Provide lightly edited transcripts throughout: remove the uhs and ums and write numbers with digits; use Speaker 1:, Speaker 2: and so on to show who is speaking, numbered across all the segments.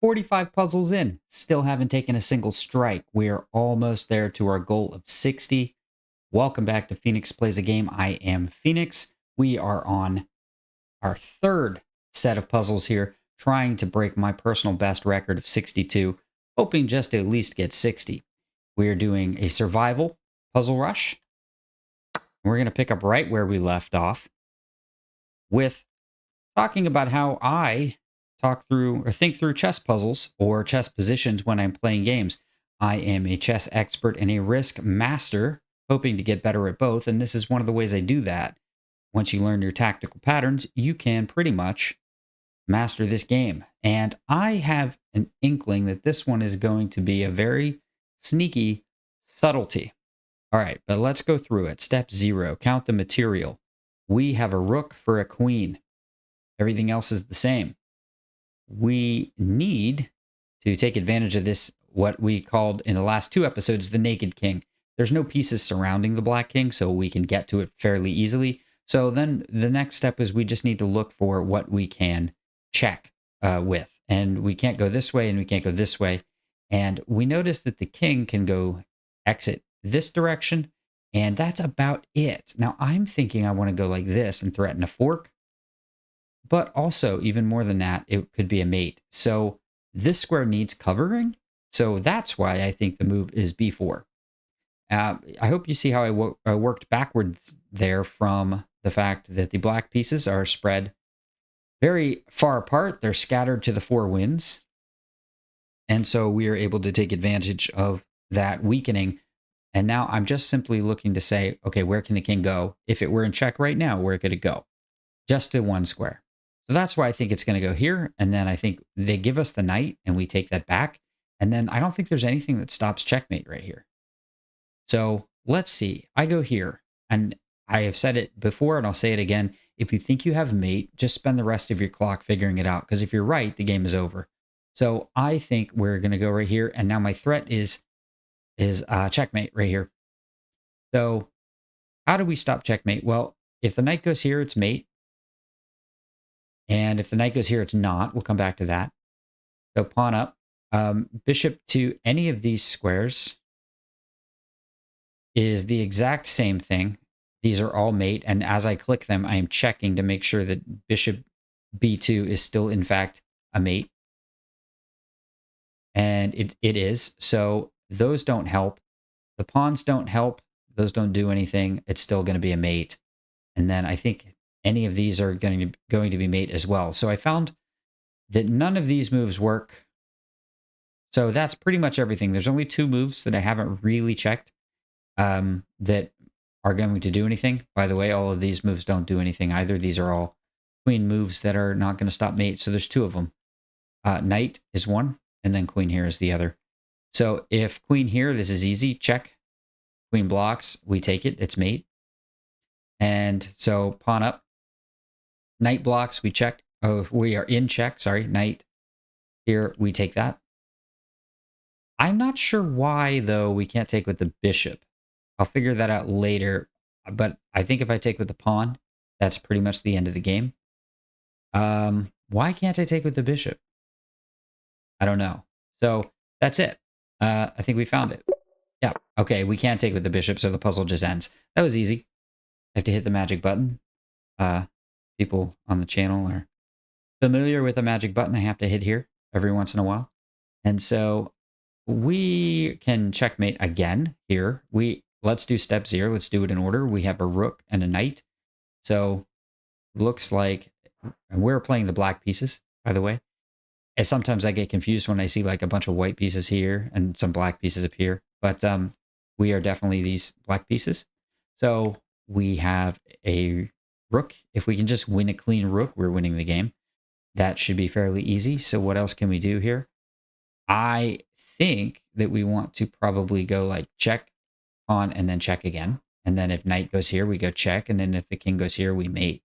Speaker 1: 45 puzzles in, still haven't taken a single strike. We are almost there to our goal of 60. Welcome back to Phoenix Plays a Game. I am Phoenix. We are on our third set of puzzles here, trying to break my personal best record of 62, hoping just to at least get 60. We are doing a survival puzzle rush. We're going to pick up right where we left off with talking about how I talk through or think through chess puzzles or chess positions when I'm playing games. I am a chess expert and a risk master, hoping to get better at both. And this is one of the ways I do that. Once you learn your tactical patterns, you can pretty much master this game. And I have an inkling that this one is going to be a very sneaky subtlety. All right, but let's go through it. Step 0, count the material. We have a rook for a queen. Everything else is the same. We need to take advantage of this, what we called in the last 2 episodes, the naked king. There's no pieces surrounding the black king, so we can get to it fairly easily. So then the next step is we just need to look for what we can check with. And we can't go this way and we can't go this way. And we notice that the king can go exit this direction, and that's about it. Now I'm thinking I want to go like this and threaten a fork. But also, even more than that, it could be a mate. So this square needs covering. So that's why I think the move is b4. I hope you see how I worked backwards there from the fact that the black pieces are spread very far apart. They're scattered to the 4 winds. And so we are able to take advantage of that weakening. And now I'm just simply looking to say, okay, where can the king go? If it were in check right now, where could it go? Just to 1 square. So that's why I think it's going to go here. And then I think they give us the knight and we take that back. And then I don't think there's anything that stops checkmate right here. So let's see. I go here, and I have said it before and I'll say it again. If you think you have mate, just spend the rest of your clock figuring it out. Because if you're right, the game is over. So I think we're going to go right here. And now my threat is checkmate right here. So how do we stop checkmate? Well, if the knight goes here, it's mate. And if the knight goes here, it's not. We'll come back to that. So pawn up. Bishop to any of these squares is the exact same thing. These are all mate. And as I click them, I am checking to make sure that bishop b2 is still, in fact, a mate. And it is. So those don't help. The pawns don't help. Those don't do anything. It's still going to be a mate. And then I think any of these are going to be mate as well. So I found that none of these moves work. So that's pretty much everything. There's only 2 moves that I haven't really checked that are going to do anything. By the way, all of these moves don't do anything either. These are all queen moves that are not going to stop mate. So there's 2 of them. Knight is one, and then queen here is the other. So if queen here, this is easy. Check. Queen blocks. We take it. It's mate. And so pawn up. Knight blocks, we check. Oh, we are in check. Sorry, knight. Here, we take that. I'm not sure why, though, we can't take with the bishop. I'll figure that out later. But I think if I take with the pawn, that's pretty much the end of the game. Why can't I take with the bishop? I don't know. So that's it. I think we found it. Yeah. Okay, we can't take with the bishop, so the puzzle just ends. That was easy. I have to hit the magic button. People on the channel are familiar with a magic button I have to hit here every once in a while. And so we can checkmate again here. Let's do step 0. Let's do it in order. We have a rook and a knight. So it looks like we're playing the black pieces, by the way. And sometimes I get confused when I see like a bunch of white pieces here and some black pieces up here. But we are definitely these black pieces. So we have a rook. If we can just win a clean rook, we're winning the game. That should be fairly easy. So what else can we do here? I think that we want to probably go like check, pawn, and then check again. And then if knight goes here, we go check. And then if the king goes here, we mate.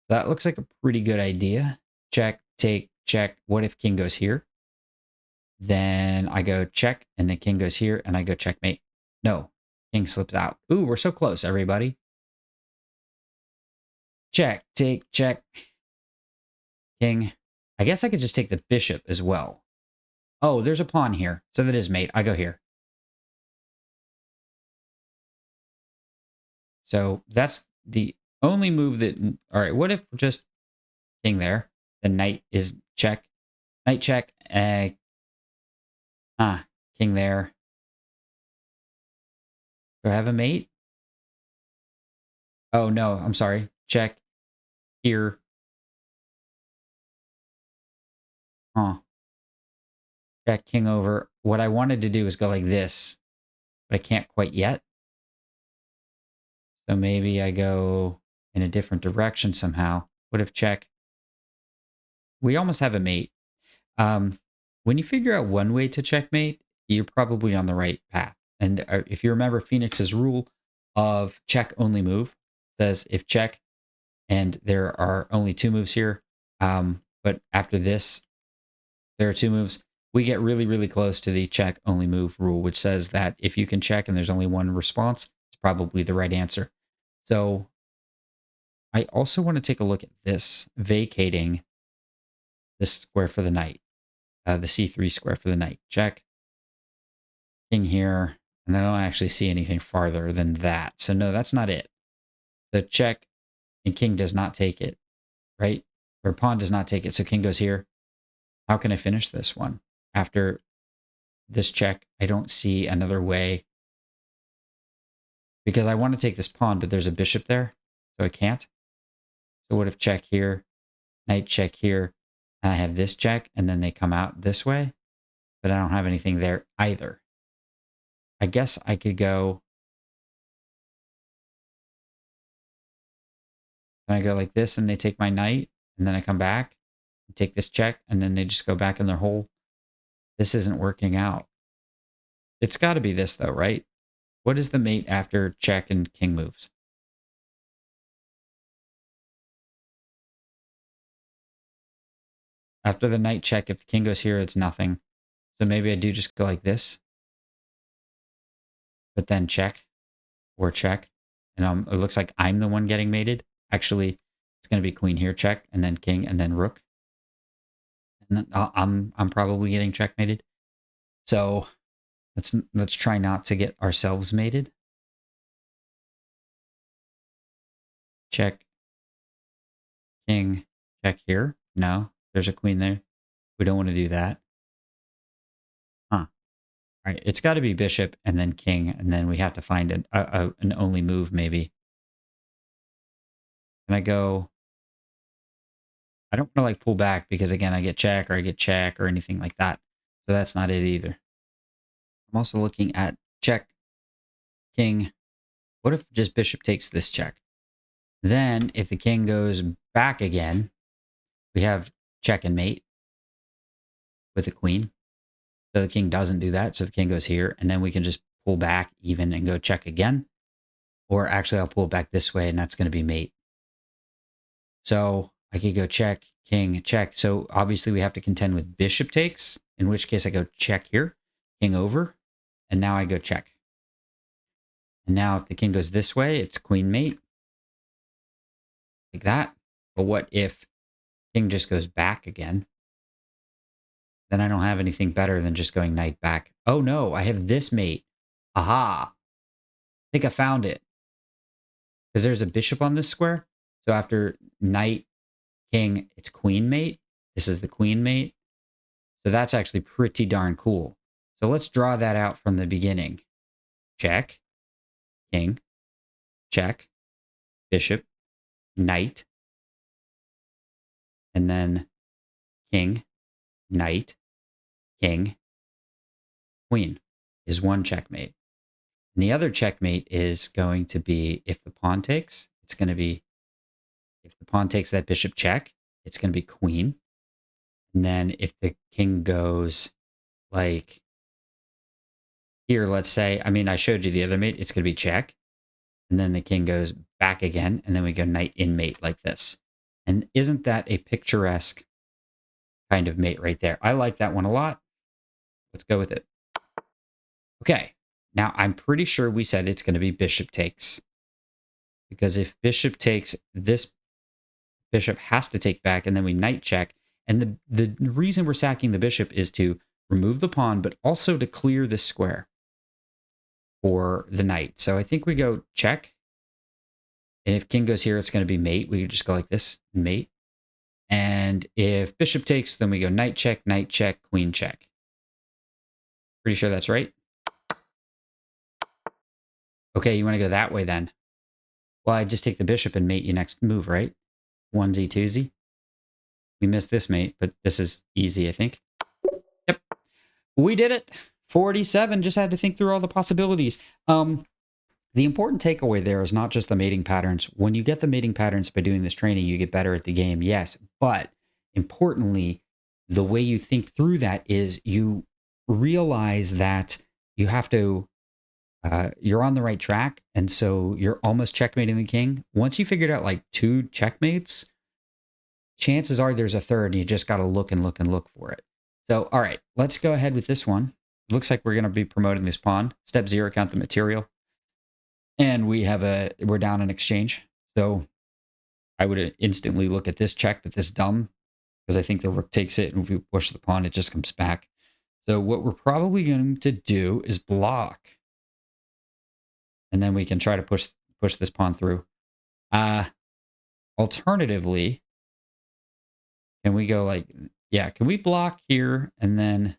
Speaker 1: That looks like a pretty good idea. Check, take, check. What if king goes here? Then I go check, and the king goes here, and I go checkmate. No, king slips out. Ooh, we're so close, everybody. Check, take, check. King. I guess I could just take the bishop as well. Oh, there's a pawn here. So that is mate. I go here. So that's the only move that... All right, what if just king there? The knight is check. Knight check. King there. Do I have a mate? Oh, no, I'm sorry. Check. Here. Huh. Check, king over. What I wanted to do is go like this, but I can't quite yet. So maybe I go in a different direction somehow. What if check? We almost have a mate. When you figure out one way to checkmate, you're probably on the right path. And if you remember Phoenix's rule of check only move, says if check and there are only two moves here, but after this, there are two moves. We get really, really close to the check only move rule, which says that if you can check and there's only one response, it's probably the right answer. So I also want to take a look at this, vacating this square for the knight, the c3 square for the knight. Check. King here. And I don't actually see anything farther than that. So no, that's not it. The check and king does not take it, right? Or pawn does not take it. So king goes here. How can I finish this one? After this check, I don't see another way. Because I want to take this pawn, but there's a bishop there. So I can't. So what if check here, knight check here, and I have this check, and then they come out this way, but I don't have anything there either. I guess I could go... Can I go like this, and they take my knight, and then I come back, and take this check, and then they just go back in their hole? This isn't working out. It's got to be this, though, right? What is the mate after check and king moves? After the knight check, if the king goes here, it's nothing. So maybe I do just go like this. But then check. Or check. And it looks like I'm the one getting mated. Actually, it's going to be queen here, check. And then king, and then rook. And then I'm probably getting checkmated. So let's try not to get ourselves mated. Check. King. Check here. No, there's a queen there. We don't want to do that. Huh. All right, it's got to be bishop and then king, and then we have to find an only move, maybe. Can I go... I don't want to like pull back because, again, I get check or anything like that. So that's not it either. I'm also looking at check, king. What if just bishop takes this check? Then if the king goes back again, we have check and mate with the queen. So the king doesn't do that. So the king goes here, and then we can just pull back even and go check again. Or actually, I'll pull it back this way, and that's going to be mate. So I could go check, king, check. So obviously we have to contend with bishop takes, in which case I go check here, king over, and now I go check. And now if the king goes this way, it's queen mate. Like that. But what if king just goes back again? Then I don't have anything better than just going knight back. Oh no, I have this mate. Aha. I think I found it. Because there's a bishop on this square. So after knight, king, it's queen mate. This is the queen mate. So that's actually pretty darn cool. So let's draw that out from the beginning. Check, king, check, bishop, knight, and then king, knight, king, queen is one checkmate. And the other checkmate is going to be if the pawn takes, it's going to be, if the pawn takes that bishop check, it's going to be queen. And then if the king goes like here, let's say, I mean, I showed you the other mate, it's going to be check. And then the king goes back again, and then we go knight in mate like this. And isn't that a picturesque kind of mate right there? I like that one a lot. Let's go with it. Okay, now I'm pretty sure we said it's going to be bishop takes. Because if bishop takes, this bishop has to take back, and then we knight check. And the reason we're sacking the bishop is to remove the pawn, but also to clear this square for the knight. So I think we go check. And if king goes here, it's going to be mate. We could just go like this, mate. And if bishop takes, then we go knight check, queen check. Pretty sure that's right. Okay, you want to go that way then. Well, I just take the bishop and mate you next move, right? Onesie, twosie. We missed this mate, but this is easy, I think. Yep. We did it. 47. Just had to think through all the possibilities. The important takeaway there is not just the mating patterns. When you get the mating patterns by doing this training, you get better at the game, yes. But importantly, the way you think through that is you realize that you have to, you're on the right track. And so you're almost checkmating the king. Once you figured out like 2 checkmates, chances are there's a third and you just got to look and look and look for it. So, all right, let's go ahead with this one. Looks like we're going to be promoting this pawn. Step 0, count the material. And we're down in exchange. So I would instantly look at this check, but this dumb, because I think the rook takes it, and if we push the pawn, it just comes back. So what we're probably going to do is block. And then we can try to push this pawn through. Alternatively, can we go like, yeah, can we block here and then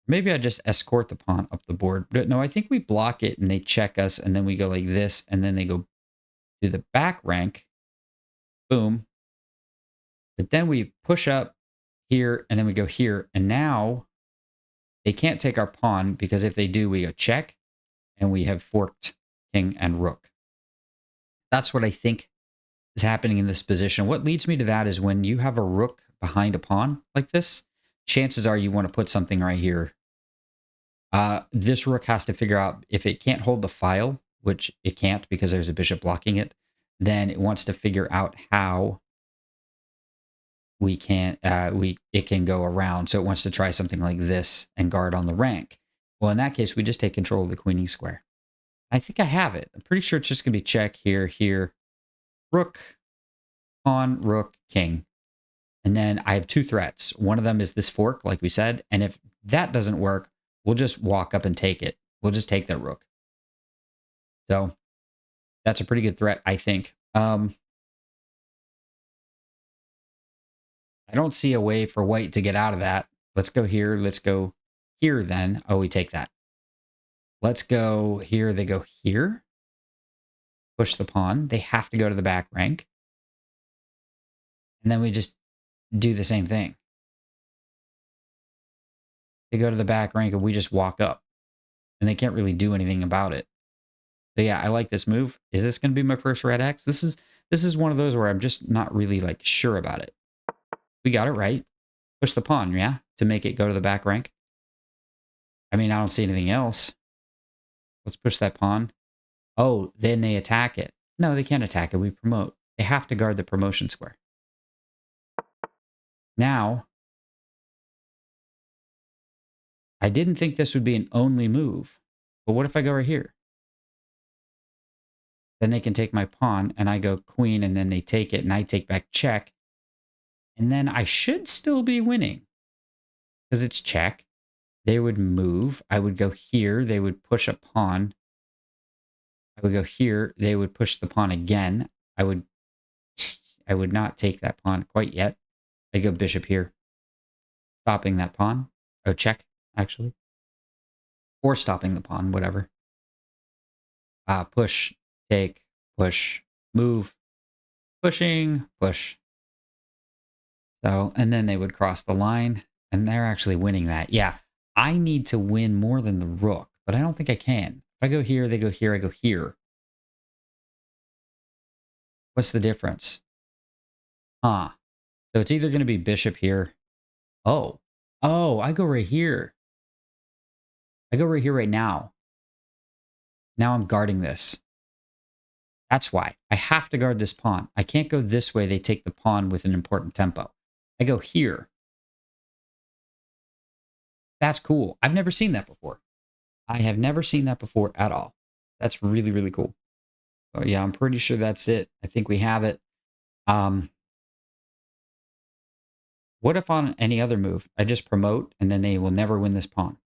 Speaker 1: maybe I just escort the pawn up the board? No, I think we block it and they check us and then we go like this and then they go to the back rank. Boom. But then we push up here and then we go here. And now they can't take our pawn because if they do, we go check and we have forked king and rook. That's what I think is happening in this position. What leads me to that is when you have a rook behind a pawn like this, chances are you want to put something right here. This rook has to figure out if it can't hold the file, which it can't because there's a bishop blocking it, then it wants to figure out how we can it can go around. So it wants to try something like this and guard on the rank. Well, in that case, we just take control of the queening square. I think I have it. I'm pretty sure it's just going to be check here, here, rook, pawn, rook, king. And then I have 2 threats. One of them is this fork, like we said. And if that doesn't work, we'll just walk up and take it. We'll just take that rook. So that's a pretty good threat, I think. I don't see a way for white to get out of that. Let's go here. Let's go here then. Oh, we take that. Let's go here. They go here. Push the pawn. They have to go to the back rank. And then we just do the same thing. They go to the back rank and we just walk up. And they can't really do anything about it. So yeah, I like this move. Is this going to be my first red X? This is one of those where I'm just not really like sure about it. We got it right. Push the pawn, yeah, to make it go to the back rank. I mean, I don't see anything else. Let's push that pawn. Oh, then they attack it. No, they can't attack it. We promote. They have to guard the promotion square. Now, I didn't think this would be an only move. But what if I go right here? Then they can take my pawn, and I go queen, and then they take it, and I take back check. And then I should still be winning. Because it's check. They would move. I would go here. They would push a pawn. I would go here. They would push the pawn again. I would not take that pawn quite yet. I go bishop here. Stopping that pawn. Oh, check, actually. Or stopping the pawn, whatever. Push, take, push, move. Pushing, push. So, and then they would cross the line. And they're actually winning that. Yeah, I need to win more than the rook. But I don't think I can. If I go here, they go here, I go here. What's the difference? So it's either going to be bishop here. Oh, I go right here. I go right here right now. Now I'm guarding this. That's why. I have to guard this pawn. I can't go this way. They take the pawn with an important tempo. I go here. That's cool. I've never seen that before. I have never seen that before at all. That's really, really cool. So yeah, I'm pretty sure that's it. I think we have it. What if on any other move, I just promote and then they will never win this pawn?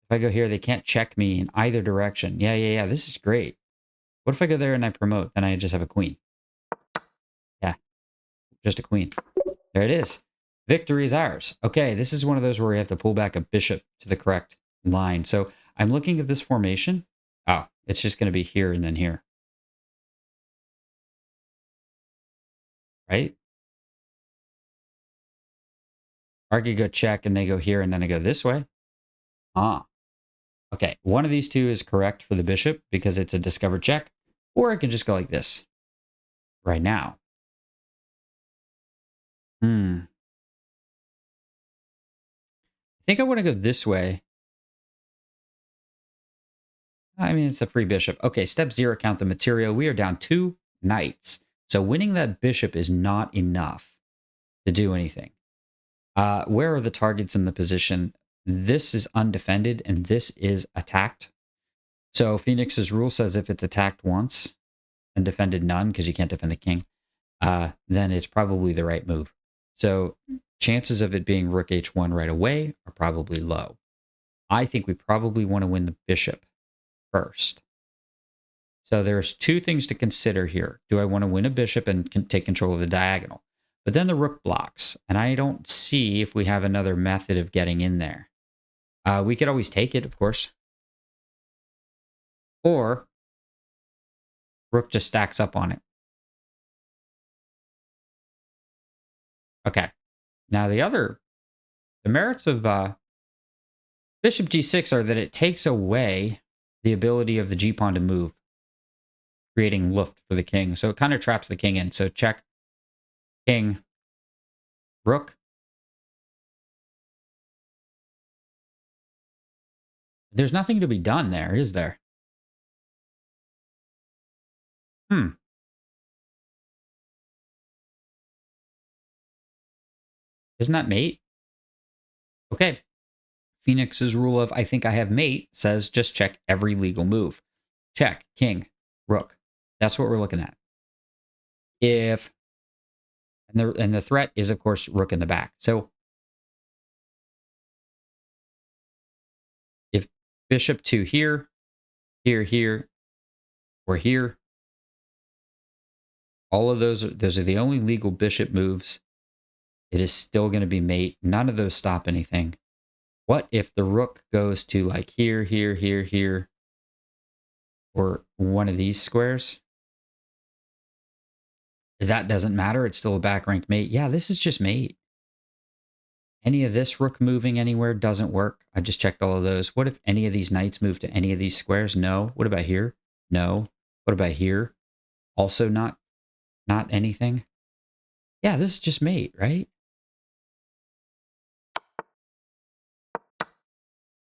Speaker 1: If I go here, they can't check me in either direction. Yeah. This is great. What if I go there and I promote? Then I just have a queen. Yeah, just a queen. There it is. Victory is ours. Okay, this is one of those where we have to pull back a bishop to the correct line. So I'm looking at this formation. Oh, it's just going to be here and then here. Right? Or I could go check and they go here and then I go this way. Ah, okay. One of these two is correct for the bishop because it's a discovered check. Or I can just go like this right now. I think I want to go this way. I mean, it's a free bishop. Okay, step 0, count the material. We are down 2 knights. So winning that bishop is not enough to do anything. Where are the targets in the position? This is undefended and this is attacked. So Phoenix's rule says if it's attacked once and defended none, because you can't defend a king, then it's probably the right move. So chances of it being rook h1 right away are probably low. I think we probably want to win the bishop first. So there's 2 things to consider here. Do I want to win a bishop and take control of the diagonal? But then the rook blocks, and I don't see if we have another method of getting in there. We could always take it, of course. Or rook just stacks up on it. Okay. Now the merits of bishop g6 are that it takes away the ability of the g-pawn to move, creating luft for the king. So it kind of traps the king in. So check, king, rook. There's nothing to be done there, is there? Isn't that mate? Okay. Phoenix's rule of I think I have mate says just check every legal move. Check, king, rook. That's what we're looking at. If and the threat is of course rook in the back. So if bishop to here, here, or here, all of those are the only legal bishop moves. It is still going to be mate. None of those stop anything. What if the rook goes to like here, here, or one of these squares? That doesn't matter. It's still a back rank mate. Yeah, this is just mate. Any of this rook moving anywhere doesn't work. I just checked all of those. What if any of these knights move to any of these squares? No. What about here? No. What about here? Also not anything. Yeah, this is just mate, right?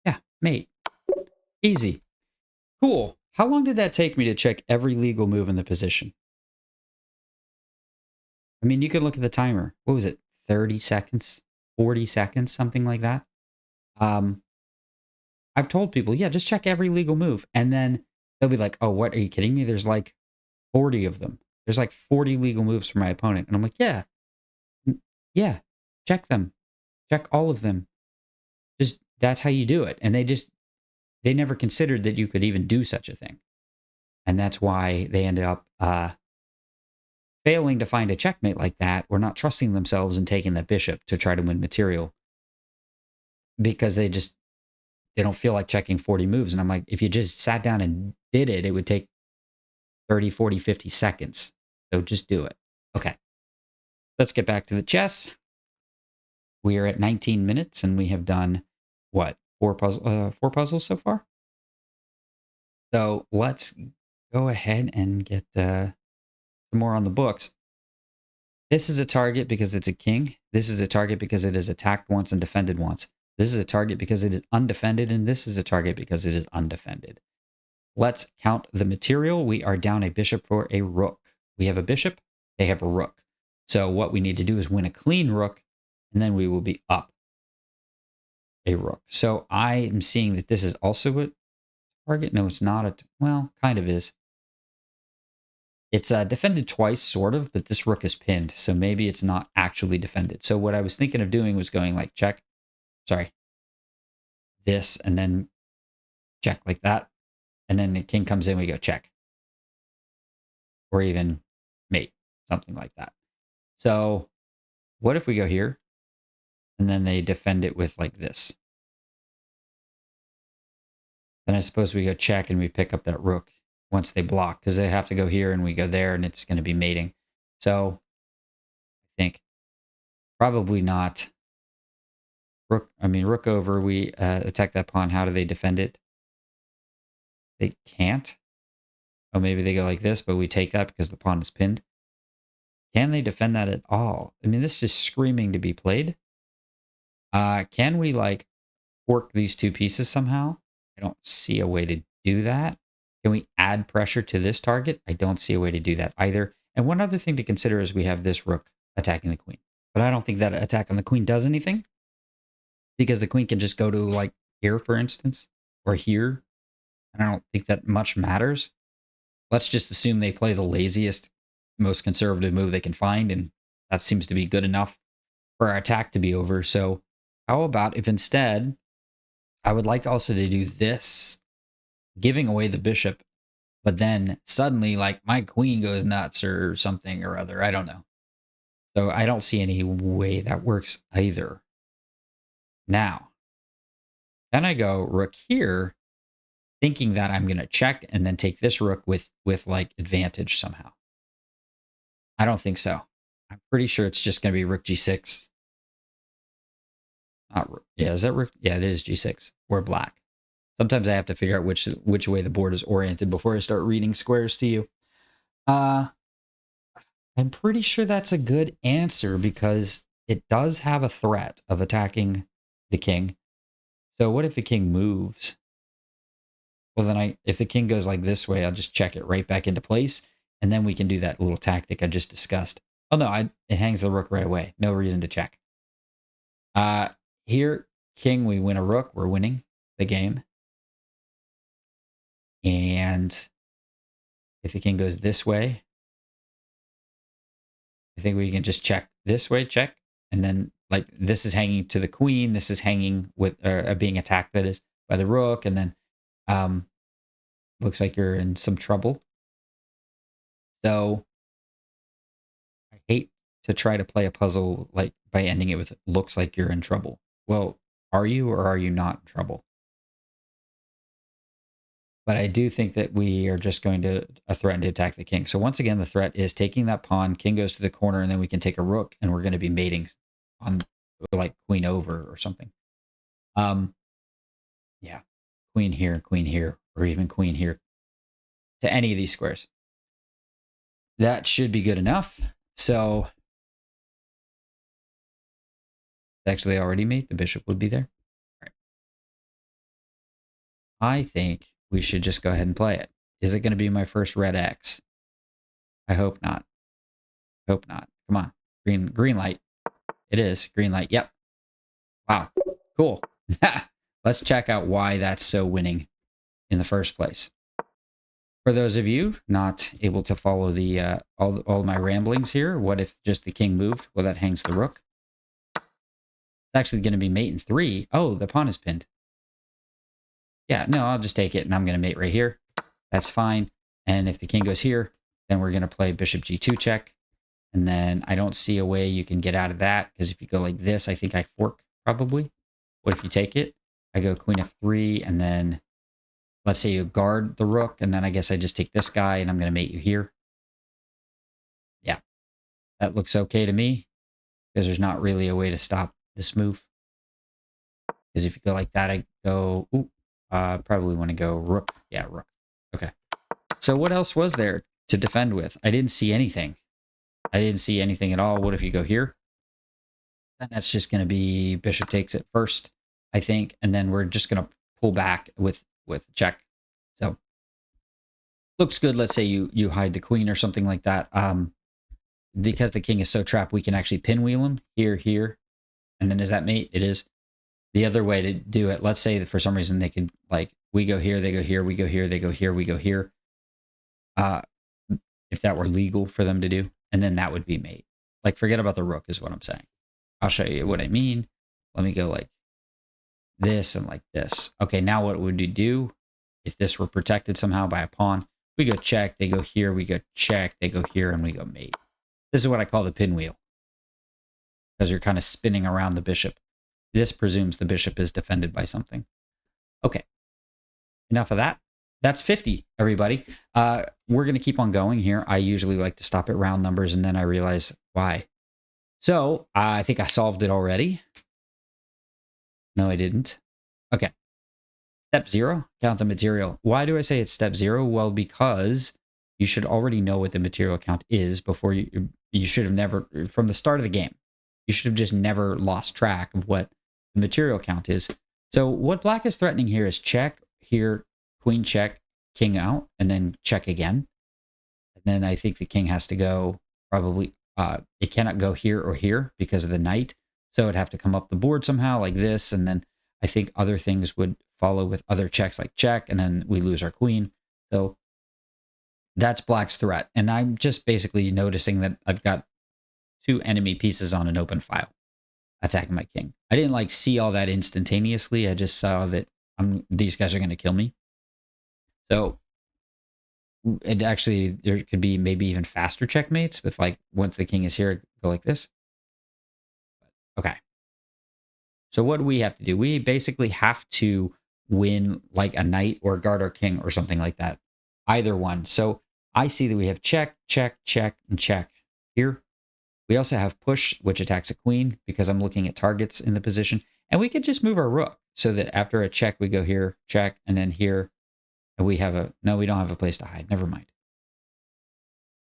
Speaker 1: Yeah, mate. Easy. Cool. How long did that take me to check every legal move in the position? I mean, you could look at the timer. What was it? 30 seconds? 40 seconds? Something like that? I've told people, yeah, just check every legal move. And then they'll be like, oh, what? Are you kidding me? There's like 40 of them. There's like 40 legal moves for my opponent. And I'm like, yeah, check them. Check all of them. Just that's how you do it. And they never considered that you could even do such a thing. And that's why they ended up failing to find a checkmate like that, or not trusting themselves and taking that bishop to try to win material because they don't feel like checking 40 moves. And I'm like, if you just sat down and did it, it would take 30, 40, 50 seconds. So just do it. Okay. Let's get back to the chess. We are at 19 minutes and we have done what? Four puzzles so far? So let's go ahead and get some more on the books. This is a target because it's a king. This is a target because it is attacked once and defended once. This is a target because it is undefended, and this is a target because it is undefended. Let's count the material. We are down a bishop for a rook. We have a bishop, they have a rook. So what we need to do is win a clean rook, and then we will be up a rook. So I am seeing that this is also a target. No, it's not. Well, kind of is. It's defended twice, sort of, but this rook is pinned, so maybe it's not actually defended. So what I was thinking of doing was going like check, sorry, this, and then check like that. And then the king comes in, we go check. Or even mate, something like that. So what if we go here? And then they defend it with like this. Then I suppose we go check and we pick up that rook once they block, because they have to go here and we go there and it's going to be mating. So I think probably not. Rook over, we attack that pawn. How do they defend it? They can't. Oh, maybe they go like this, but we take that because the pawn is pinned. Can they defend that at all? I mean, this is screaming to be played. Can we like work these two pieces somehow? I don't see a way to do that. Can we add pressure to this target? I don't see a way to do that either. And one other thing to consider is we have this rook attacking the queen. But I don't think that attack on the queen does anything, because the queen can just go to like here, for instance, or here. And I don't think that much matters. Let's just assume they play the laziest, most conservative move they can find, and that seems to be good enough for our attack to be over. So how about if instead, I would like also to do this, giving away the bishop, but then suddenly like my queen goes nuts or something or other. I don't know. So I don't see any way that works either. Now, then I go rook here, thinking that I'm going to check and then take this rook with like advantage somehow. I don't think so. I'm pretty sure it's just going to be rook g6. Yeah, is that rook? Yeah, it is g6. Or black. Sometimes I have to figure out which way the board is oriented before I start reading squares to you. I'm pretty sure that's a good answer because it does have a threat of attacking the king. So what if the king moves? Well, then if the king goes like this way, I'll just check it right back into place. And then we can do that little tactic I just discussed. Oh, no, it hangs the rook right away. No reason to check. Here, king, we win a rook. We're winning the game. And if the king goes this way, I think we can just check this way, check. And then like this is hanging to the queen. This is hanging with being attacked, that is, by the rook. And then looks like you're in some trouble. So I hate to try to play a puzzle like by ending it with looks like you're in trouble. Well, are you or are you not in trouble? But I do think that we are just going to threaten to attack the king. So once again, the threat is taking that pawn, king goes to the corner, and then we can take a rook, and we're going to be mating on like queen over or something. Yeah, queen here, or even queen here to any of these squares. That should be good enough. So actually already mate, the bishop would be there. All right. I think we should just go ahead and play it. Is it going to be my first red X? I hope not. Hope not. Come on. Green light. It is. Green light. Yep. Wow. Cool. Let's check out why that's so winning in the first place. For those of you not able to follow the all my ramblings here, what if just the king moved? Well, that hangs the rook. It's actually going to be mate in 3. Oh, the pawn is pinned. Yeah, no, I'll just take it, and I'm going to mate right here. That's fine. And if the king goes here, then we're going to play bishop g2 check. And then I don't see a way you can get out of that, because if you go like this, I think I fork probably. What if you take it? I go queen f3, and then let's say you guard the rook, and then I guess I just take this guy, and I'm going to mate you here. Yeah, that looks okay to me, because there's not really a way to stop this move. Because if you go like that, I go, ooh, probably want to go rook. Yeah, rook. Okay. So what else was there to defend with? I didn't see anything. I didn't see anything at all. What if you go here? Then that's just going to be bishop takes it first, I think, and then we're just going to pull back with check. So looks good. Let's say you hide the queen or something like that. Because the king is so trapped, we can actually pinwheel him here, and then is that mate? It is. The other way to do it, let's say that for some reason they could, like, we go here, they go here, we go here, they go here, we go here. If if that were legal for them to do. And then that would be mate. Like, forget about the rook is what I'm saying. I'll show you what I mean. Let me go like this and like this. Okay, now what would we do if this were protected somehow by a pawn? We go check, they go here, we go check, they go here, and we go mate. This is what I call the pinwheel, because you're kind of spinning around the bishop. This presumes the bishop is defended by something. Okay, enough of that. That's 50, everybody. We're going to keep on going here. I usually like to stop at round numbers, and then I realize why. So I think I solved it already. No, I didn't. Okay. Step 0, count the material. Why do I say it's step 0? Well, because you should already know what the material count is before you should have never, from the start of the game, you should have just never lost track of what the material count is. So what black is threatening here is check here, queen check, king out, and then check again. And then I think the king has to go probably, it cannot go here or here because of the knight. So it'd have to come up the board somehow like this. And then I think other things would follow with other checks like check, and then we lose our queen. So that's black's threat. And I'm just basically noticing that I've got 2 enemy pieces on an open file attacking my king. I didn't like see all that instantaneously. I just saw that these guys are going to kill me. So it actually, there could be maybe even faster checkmates with like, once the king is here, go like this. Okay. So what do we have to do? We basically have to win like a knight or guard our king or something like that. Either one. So I see that we have check, check, check, and check here. We also have push, which attacks a queen because I'm looking at targets in the position. And we could just move our rook so that after a check, we go here, check, and then here. And we have no, we don't have a place to hide. Never mind.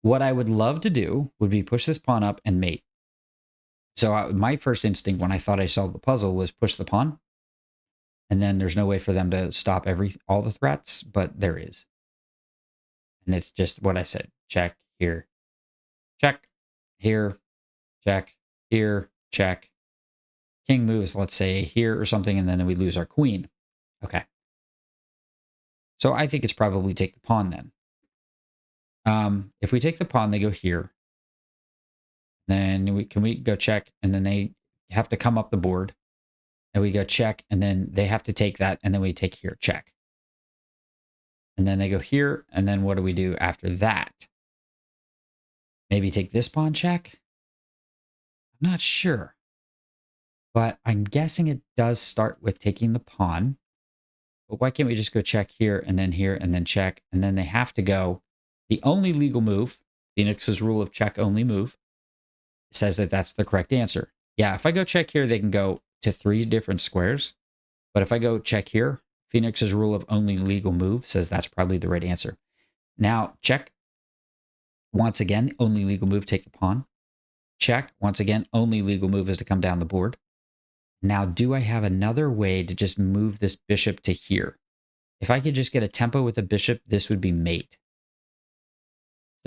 Speaker 1: What I would love to do would be push this pawn up and mate. So my first instinct when I thought I solved the puzzle was push the pawn. And then there's no way for them to stop all the threats, but there is. And it's just what I said. Check here, check here, check here, check. King moves, let's say, here or something, and then we lose our queen. Okay. So I think it's probably take the pawn then. If we take the pawn, they go here. Then we go check, and then they have to come up the board. And we go check, and then they have to take that, and then we take here, check. And then they go here, and then what do we do after that? Maybe take this pawn check? I'm not sure. But I'm guessing it does start with taking the pawn. But why can't we just go check here, and then check, and then they have to go. The only legal move, Phoenix's rule of check only move, says that that's the correct answer. Yeah, if I go check here, they can go to 3 different squares. But if I go check here, Phoenix's rule of only legal move says that's probably the right answer. Now, check. Once again, only legal move, take the pawn. Check. Once again, only legal move is to come down the board. Now, do I have another way to just move this bishop to here? If I could just get a tempo with a bishop, this would be mate.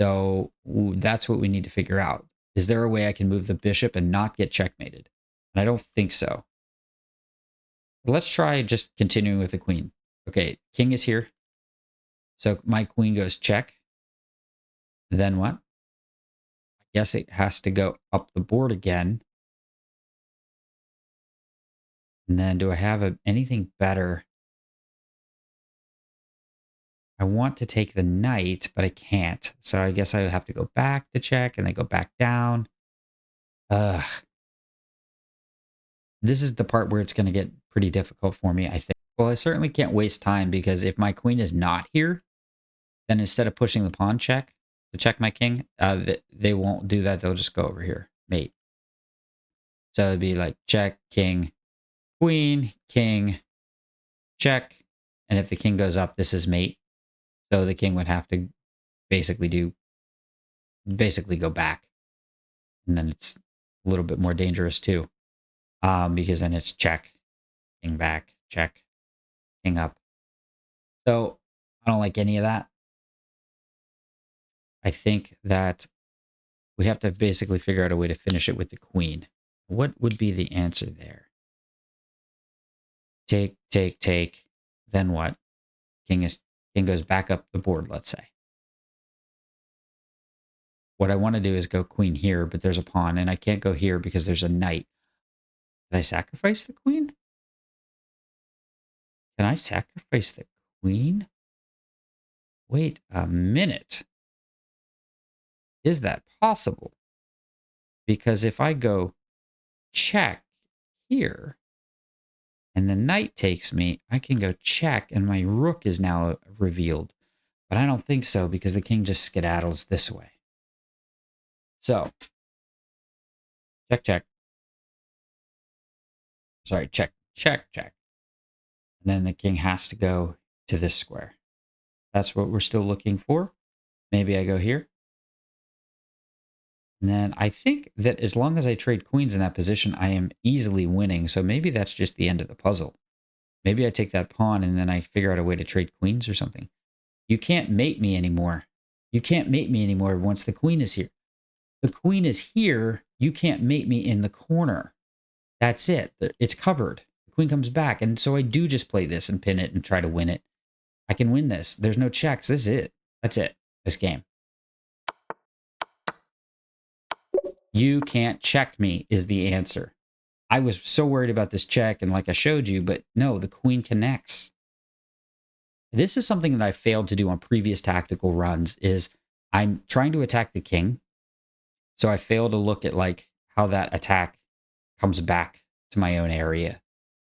Speaker 1: So that's what we need to figure out. Is there a way I can move the bishop and not get checkmated? And I don't think so. Let's try just continuing with the queen. Okay, king is here. So my queen goes check. Then what? I guess it has to go up the board again. And then do I have anything better? I want to take the knight, but I can't. So I guess I would have to go back to check and then go back down. Ugh. This is the part where it's going to get pretty difficult for me, I think. Well, I certainly can't waste time because if my queen is not here, then instead of pushing the pawn check to check my king, they won't do that. They'll just go over here, mate. So it'd be like check, king, queen, king, check. And if the king goes up, this is mate. So the king would have to basically go back. And then it's a little bit more dangerous too. Because then it's check, king back, check, king up. So I don't like any of that. I think that we have to basically figure out a way to finish it with the queen. What would be the answer there? Take, take, take. Then what? King goes back up the board, let's say. what I want to do is go queen here, but there's a pawn, and I can't go here because there's a knight. Did I sacrifice the queen? Can I sacrifice the queen? Wait a minute. Is that possible? Because if I go check here and the knight takes me, I can go check and my rook is now revealed. But I don't think so because the king just skedaddles this way. So, check, check. Sorry, check, check, check. And then the king has to go to this square. That's what we're still looking for. Maybe I go here. And then I think that as long as I trade queens in that position, I am easily winning. So maybe that's just the end of the puzzle. Maybe I take that pawn and then I figure out a way to trade queens or something. You can't mate me anymore. You can't mate me anymore once the queen is here. The queen is here. You can't mate me in the corner. That's it. It's covered. The queen comes back. And so I do just play this and pin it and try to win it. I can win this. There's no checks. This is it. That's it. This game. You can't check me is the answer. I was so worried about this check and like I showed you, but no, the queen connects. This is something that I failed to do on previous tactical runs is I'm trying to attack the king. So I fail to look at like how that attack comes back to my own area.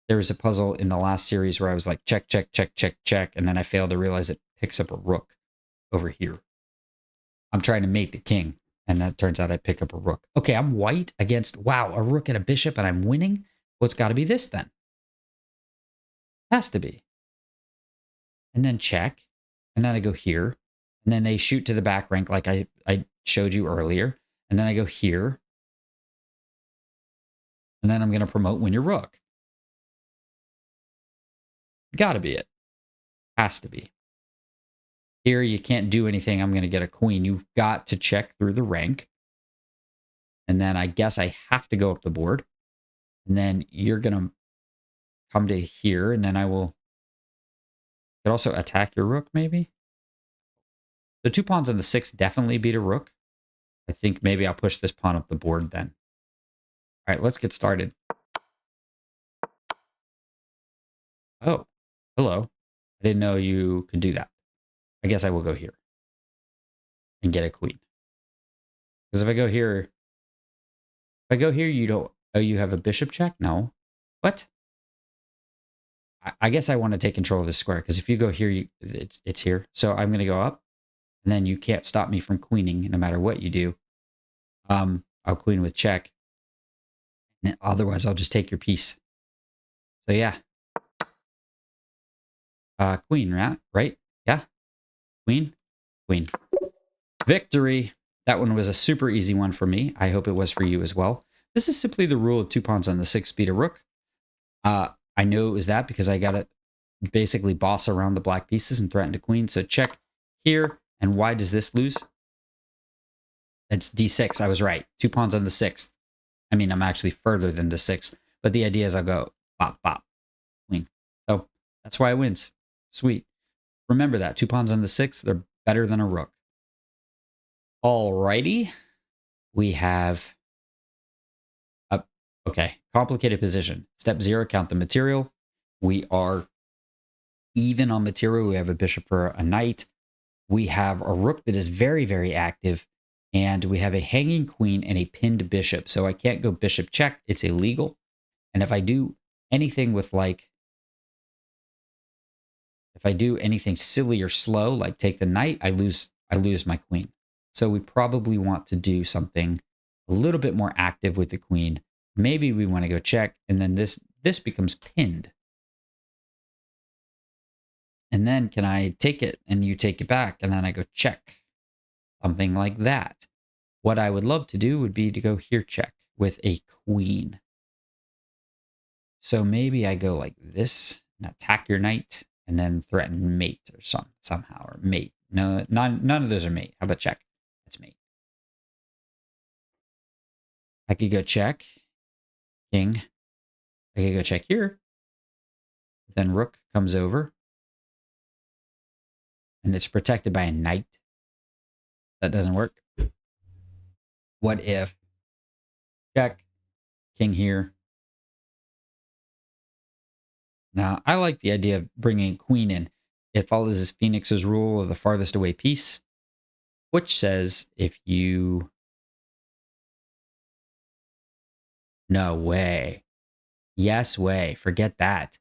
Speaker 1: There was a puzzle in the last series where I was like, check, check, check, check, check. And then I failed to realize it picks up a rook over here. I'm trying to mate the king. And that turns out I pick up a rook. Okay, I'm white against, wow, a rook and a bishop and I'm winning? Well, it's got to be this then. Has to be. And then check. And then I go here. And then they shoot to the back rank like I showed you earlier. And then I go here. And then I'm going to promote win your rook. Got to be it. Has to be. Here, you can't do anything. I'm going to get a queen. You've got to check through the rank. And then I guess I have to go up the board. And then you're going to come to here. And then I will could also attack your rook, maybe. The 2 pawns on the 6 definitely beat a rook. I think maybe I'll push this pawn up the board then. All right, let's get started. Oh, hello. I didn't know you could do that. I guess I will go here and get a queen. Because if I go here, you don't. Oh, you have a bishop check? No. What? I guess I want to take control of this square because if you go here, it's here. So I'm going to go up, and then you can't stop me from queening no matter what you do. I'll queen with check. And otherwise, I'll just take your piece. So yeah. Queen, right? Yeah. Queen. Queen. Victory. That one was a super easy one for me. I hope it was for you as well. This is simply the rule of 2 pawns on the 6 beat a rook. I know it was that because I got to basically boss around the black pieces and threaten to queen. So check here. And why does this lose? It's d6. I was right. 2 pawns on the 6th. I mean, I'm actually further than the 6th. But the idea is I'll go bop, bop, queen. So that's why it wins. Sweet. Remember that. 2 pawns on the 6th. They're better than a rook. Alrighty. We have... Okay, complicated position. Step 0, count the material. We are even on material. We have a bishop for a knight. We have a rook that is very, very active. And we have a hanging queen and a pinned bishop. So I can't go bishop check. It's illegal. And if I do anything with like... If I do anything silly or slow, like take the knight, I lose my queen. So we probably want to do something a little bit more active with the queen. Maybe we want to go check, and then this becomes pinned. And then can I take it, and you take it back, and then I go check. Something like that. What I would love to do would be to go here check with a queen. So maybe I go like this, and attack your knight, and then threaten mate or somehow, or mate. No, none of those are mate. How about check? That's mate. I could go check. King. I could go check here. Then rook comes over. And it's protected by a knight. That doesn't work. What if check, king here? Now, I like the idea of bringing queen in. It follows this Phoenix's rule of the farthest away piece, which says if you... No way. Yes way. Forget that.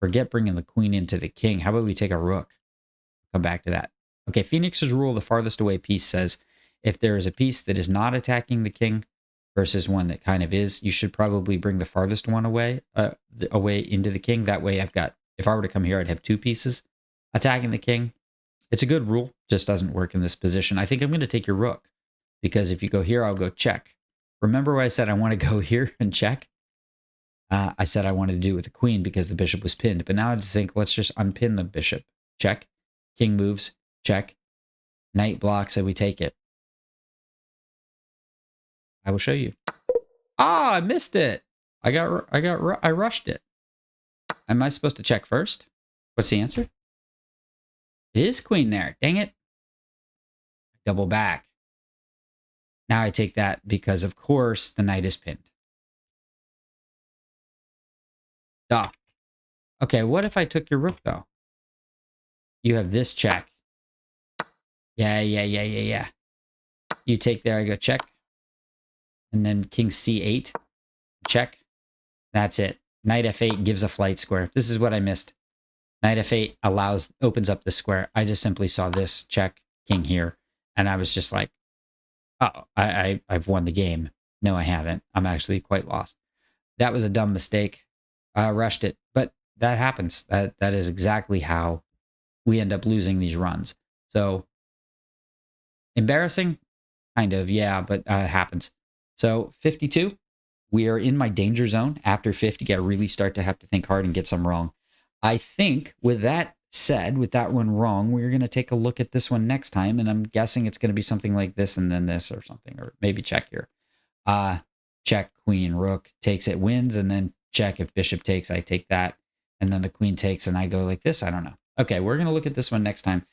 Speaker 1: Forget bringing the queen into the king. How about we take a rook? Come back to that. Okay, Phoenix's rule, the farthest away piece, says if there is a piece that is not attacking the king versus one that kind of is, you should probably bring the farthest one away, away into the king. That way I've got, if I were to come here, I'd have two pieces attacking the king. It's a good rule, just doesn't work in this position. I think I'm going to take your rook because if you go here, I'll go check. Remember why I said I want to go here and check? I said I wanted to do it with the queen because the bishop was pinned. But now I just think, let's just unpin the bishop. Check. King moves. Check. Knight blocks, and we take it. I will show you. Ah, I missed it. I rushed it. Am I supposed to check first? What's the answer? It is queen there. Dang it. Double back. Now I take that because, of course, the knight is pinned. Duh. Okay, what if I took your rook, though? You have this check. Yeah. You take there, I go check. And then king c8. Check. That's it. Knight f8 gives a flight square. This is what I missed. Knight f8 opens up the square. I just simply saw this check, king here. And I was just like, oh, I've won the game. No, I haven't. I'm actually quite lost. That was a dumb mistake. I rushed it. But that happens. That is exactly how we end up losing these runs. So embarrassing? Kind of, yeah, but it happens. So 52, we are in my danger zone. After 50, I really start to have to think hard and get some wrong. I think with that said, with that one wrong, we're going to take a look at this one next time. And I'm guessing it's going to be something like this and then this or something, or maybe check here. Check, queen, rook takes it, wins, and then check. If bishop takes, I take that. And then the queen takes and I go like this. I don't know. Okay, we're going to look at this one next time.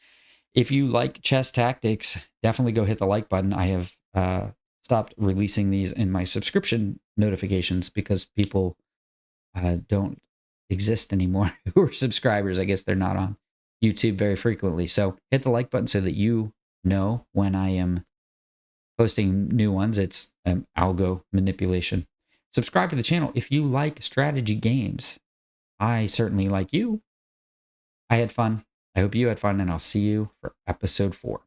Speaker 1: If you like chess tactics, definitely go hit the like button. I have stopped releasing these in my subscription notifications because people don't exist anymore who are subscribers. I guess they're not on YouTube very frequently. So hit the like button so that you know when I am posting new ones. It's algo manipulation. Subscribe to the channel if you like strategy games. I certainly like you. I had fun. I hope you had fun, and I'll see you for episode 4.